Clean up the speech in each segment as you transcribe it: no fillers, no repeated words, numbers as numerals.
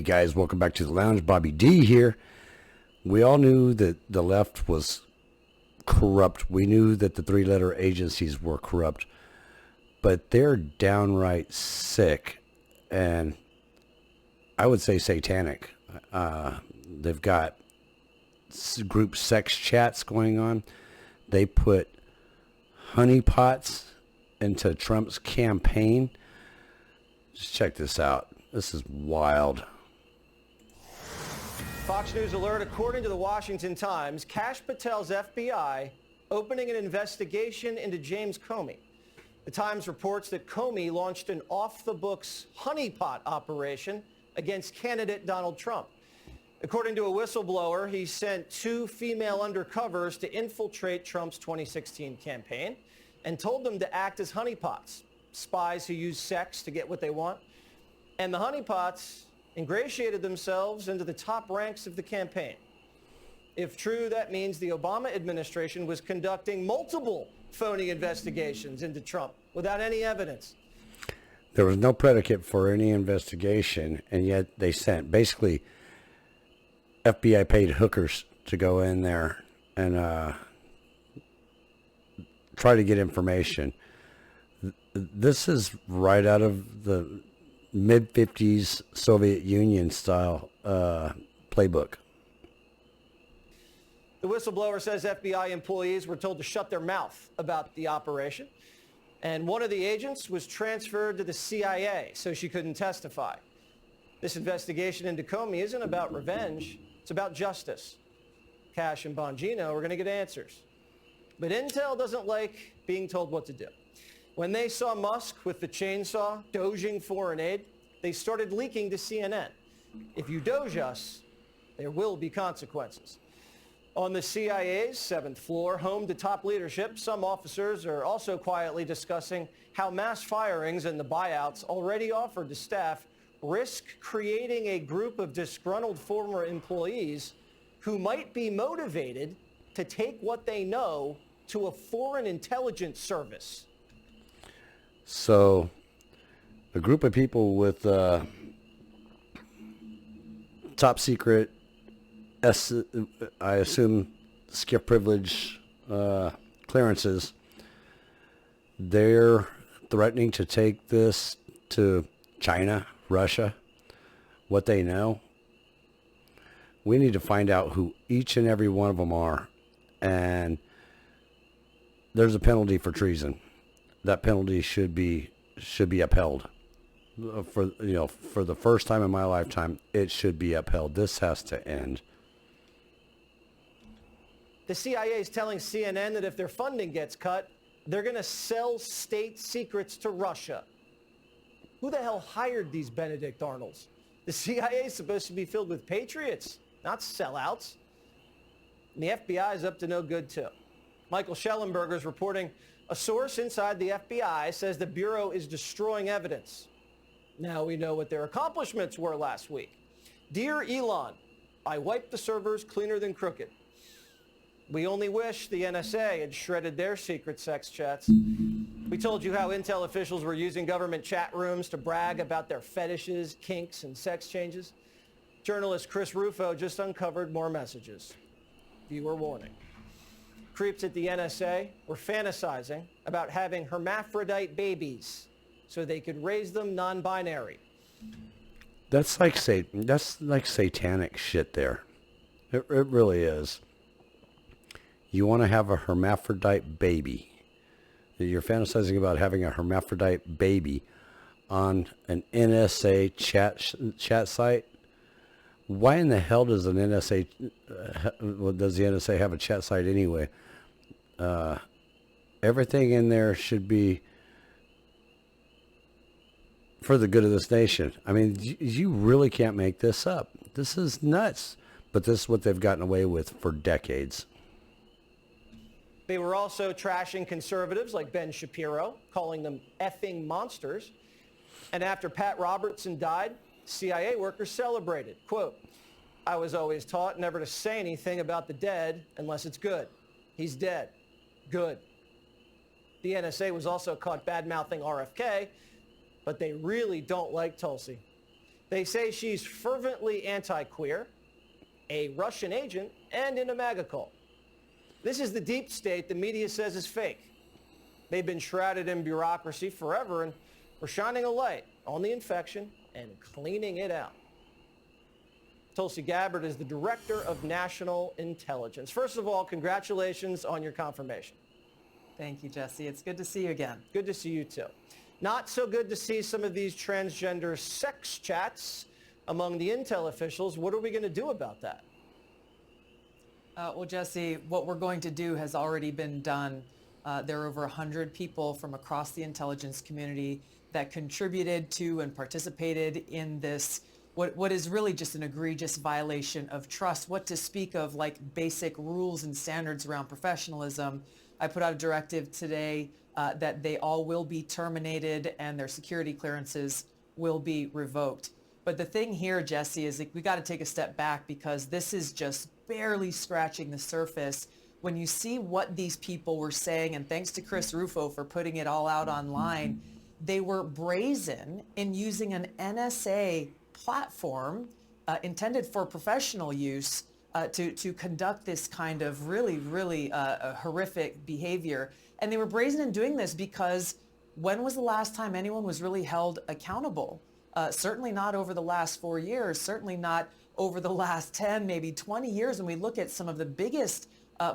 guys, welcome back to the lounge. Bobby D here. We all knew that the left was corrupt. We knew that the three-letter agencies were corrupt, but they're downright sick, and I would say satanic. They've got group sex chats going on. They put honeypots into Trump's campaign. Just check this out. This is wild. Fox News alert, according to the Washington Times, Kash Patel's FBI opening an investigation into James Comey. The Times reports that Comey launched an off-the-books honeypot operation against candidate Donald Trump. According to a whistleblower, he sent 2 female undercovers to infiltrate Trump's 2016 campaign and told them to act as honeypots, spies who use sex to get what they want. And the honeypots ingratiated themselves into the top ranks of the campaign. If true, that means the Obama administration was conducting multiple phony investigations into Trump without any evidence. There was no predicate for any investigation, and yet they sent, basically, FBI paid hookers to go in there and try to get information. This is right out of the mid-50s Soviet Union style playbook. The whistleblower says FBI employees were told to shut their mouth about the operation, and one of the agents was transferred to the CIA so she couldn't testify. This investigation into Comey isn't about revenge, it's about justice. Kash and Bongino are going to get answers. But Intel doesn't like being told what to do. When they saw Musk with the chainsaw doging foreign aid, they started leaking to CNN. If you doge us, there will be consequences. On the CIA's 7th floor, home to top leadership, some officers are also quietly discussing how mass firings and the buyouts already offered to staff risk creating a group of disgruntled former employees who might be motivated to take what they know to a foreign intelligence service. So, a group of people with top secret, I assume, skip privilege clearances, they're threatening to take this to China, Russia, what they know. We need to find out who each and every one of them are, and there's a penalty for treason. That penalty should be upheld. For the first time in my lifetime, it should be upheld. This has to end. The CIA is telling CNN that if their funding gets cut, they're going to sell state secrets to Russia. Who the hell hired these Benedict Arnolds? The CIA is supposed to be filled with patriots, not sellouts. And the FBI is up to no good, too. Michael Schellenberger is reporting a source inside the FBI says the Bureau is destroying evidence. Now we know what their accomplishments were last week. Dear Elon, I wiped the servers cleaner than crooked. We only wish the NSA had shredded their secret sex chats. We told you how Intel officials were using government chat rooms to brag about their fetishes, kinks, and sex changes. Journalist Chris Rufo just uncovered more messages. Viewer warning. Creeps at the NSA were fantasizing about having hermaphrodite babies so they could raise them non-binary. That's like satanic shit there. It really is. You want to have a hermaphrodite baby. You're fantasizing about having a hermaphrodite baby on an NSA chat site. Why in the hell does the NSA have a chat site anyway? Everything in there should be for the good of this nation. I mean, you really can't make this up. This is nuts. But this is what they've gotten away with for decades. They were also trashing conservatives like Ben Shapiro, calling them effing monsters. And after Pat Robertson died, CIA workers celebrated. Quote, I was always taught never to say anything about the dead unless it's good. He's dead. Good. The NSA was also caught bad-mouthing RFK, but they really don't like Tulsi. They say she's fervently anti-queer, a Russian agent, and in a MAGA cult. This is the deep state the media says is fake. They've been shrouded in bureaucracy forever, and we're shining a light on the infection and cleaning it out. Tulsi Gabbard is the Director of National Intelligence. First of all, congratulations on your confirmation. Thank you, Jesse. It's good to see you again. Good to see you too. Not so good to see some of these transgender sex chats among the intel officials. What are we going to do about that? Well, Jesse, what we're going to do has already been done. There are over 100 people from across the intelligence community that contributed to and participated in this, what is really just an egregious violation of trust. What to speak of like basic rules and standards around professionalism. I put out a directive today that they all will be terminated and their security clearances will be revoked. But the thing here, Jesse, is that we got to take a step back because this is just barely scratching the surface. When you see what these people were saying, and thanks to Chris Rufo for putting it all out online, they were brazen in using an NSA platform intended for professional use to conduct this kind of really horrific behavior. And they were brazen in doing this because when was the last time anyone was really held accountable? Certainly not over the last 4 years, certainly not over the last 10, maybe 20 years. When we look at some of the biggest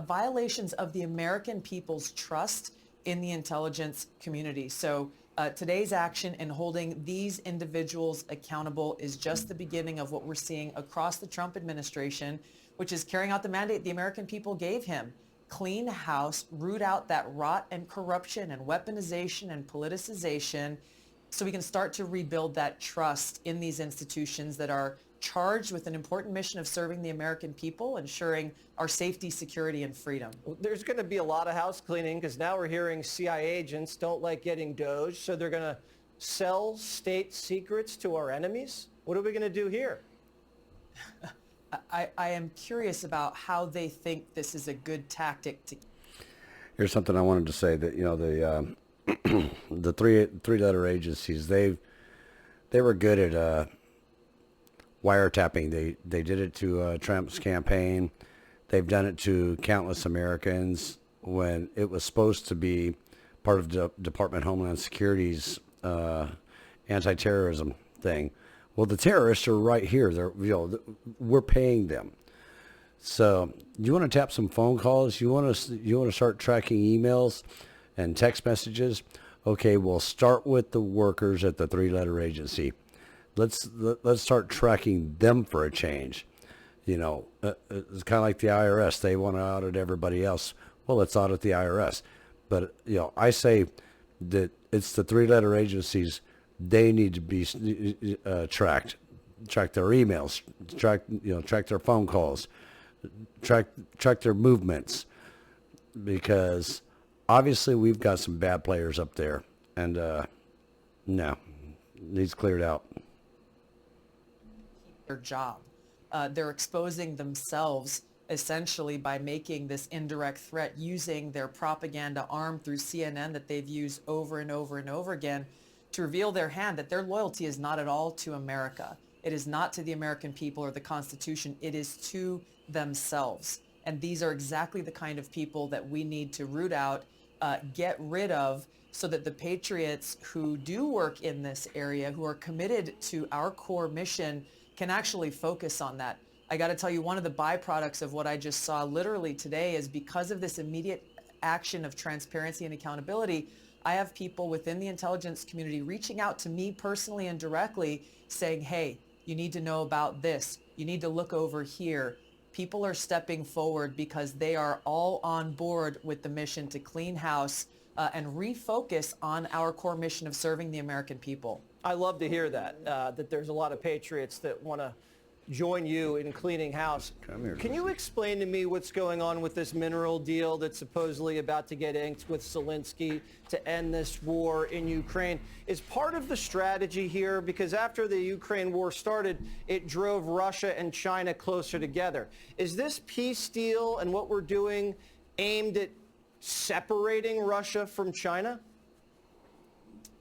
violations of the American people's trust in the intelligence community. So today's action in holding these individuals accountable is just the beginning of what we're seeing across the Trump administration, which is carrying out the mandate the American people gave him. Clean house, root out that rot and corruption and weaponization and politicization so we can start to rebuild that trust in these institutions that are charged with an important mission of serving the American people, ensuring our safety, security, and freedom. There's going to be a lot of house cleaning because now we're hearing CIA agents don't like getting Doge, so they're going to sell state secrets to our enemies. What are we going to do here? I am curious about how they think this is a good tactic to... Here's something I wanted to say that, you know, the three-letter agencies, they were good at wiretapping. They did it to Trump's campaign. They've done it to countless Americans when it was supposed to be part of the Department of Homeland Security's anti-terrorism thing. Well, the terrorists are right here. We're paying them. So you want to tap some phone calls? You want to start tracking emails and text messages? Okay, we'll start with the workers at the three-letter agency. Let's start tracking them for a change. You know, it's kind of like the IRS. They want to audit everybody else. Well, let's audit the IRS. But, you know, I say that it's the three-letter agencies. They need to be tracked. Track their emails. Track their phone calls. Track their movements. Because obviously we've got some bad players up there. And, no, needs cleared out. Their job. They're exposing themselves essentially by making this indirect threat using their propaganda arm through CNN that they've used over and over and over again to reveal their hand that their loyalty is not at all to America. It is not to the American people or the Constitution. It is to themselves. And these are exactly the kind of people that we need to root out, get rid of, so that the patriots who do work in this area, who are committed to our core mission, can actually focus on that. I got to tell you, one of the byproducts of what I just saw literally today is because of this immediate action of transparency and accountability, I have people within the intelligence community reaching out to me personally and directly saying, hey, you need to know about this. You need to look over here. People are stepping forward because they are all on board with the mission to clean house and refocus on our core mission of serving the American people. I love to hear that, that there's a lot of patriots that want to join you in cleaning house. Come here. Can you explain to me what's going on with this mineral deal that's supposedly about to get inked with Zelensky to end this war in Ukraine? Is part of the strategy here, because after the Ukraine war started, it drove Russia and China closer together. Is this peace deal and what we're doing aimed at separating Russia from China?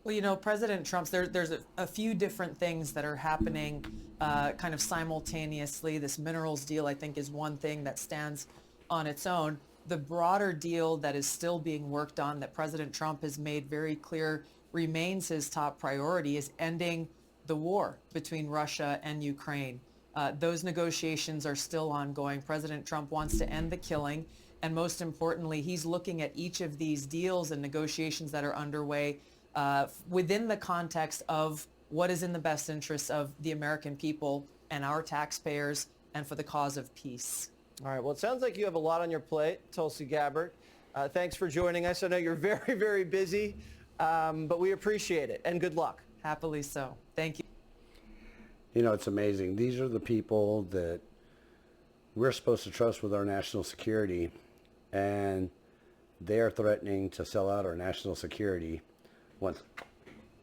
Well, President Trump's, there's a few different things that are happening kind of simultaneously. This minerals deal, I think, is one thing that stands on its own. The broader deal that is still being worked on, that President Trump has made very clear remains his top priority, is ending the war between Russia and Ukraine. Those negotiations are still ongoing. President Trump wants to end the killing. And most importantly, he's looking at each of these deals and negotiations that are underway within the context of what is in the best interests of the American people and our taxpayers and for the cause of peace. All right. Well, it sounds like you have a lot on your plate, Tulsi Gabbard. Thanks for joining us. I know you're very, very busy, but we appreciate it. And good luck. Happily so. Thank you. It's amazing. These are the people that we're supposed to trust with our national security, and they are threatening to sell out our national security. Once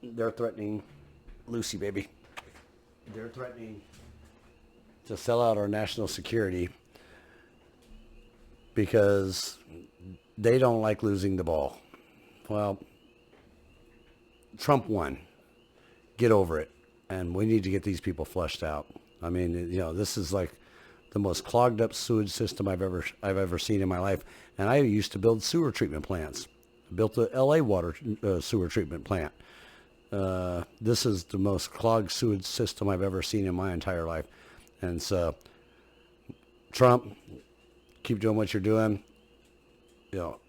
they're threatening, Lucy, baby, they're threatening to sell out our national security because they don't like losing the ball. Well, Trump won. Get over it. And we need to get these people flushed out. I mean, this is like the most clogged up sewage system I've ever seen in my life. And I used to build sewer treatment plants. I built the LA water sewer treatment plant. This is the most clogged sewage system I've ever seen in my entire life. And so, Trump, keep doing what you're doing.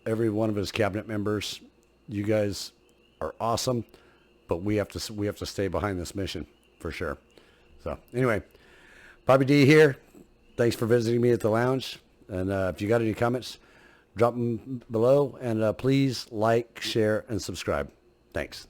Every one of his cabinet members, you guys are awesome. But we have to stay behind this mission for sure. So anyway, Bobby D here. Thanks for visiting me at the lounge. And if you got any comments, drop them below. And please like, share, and subscribe. Thanks.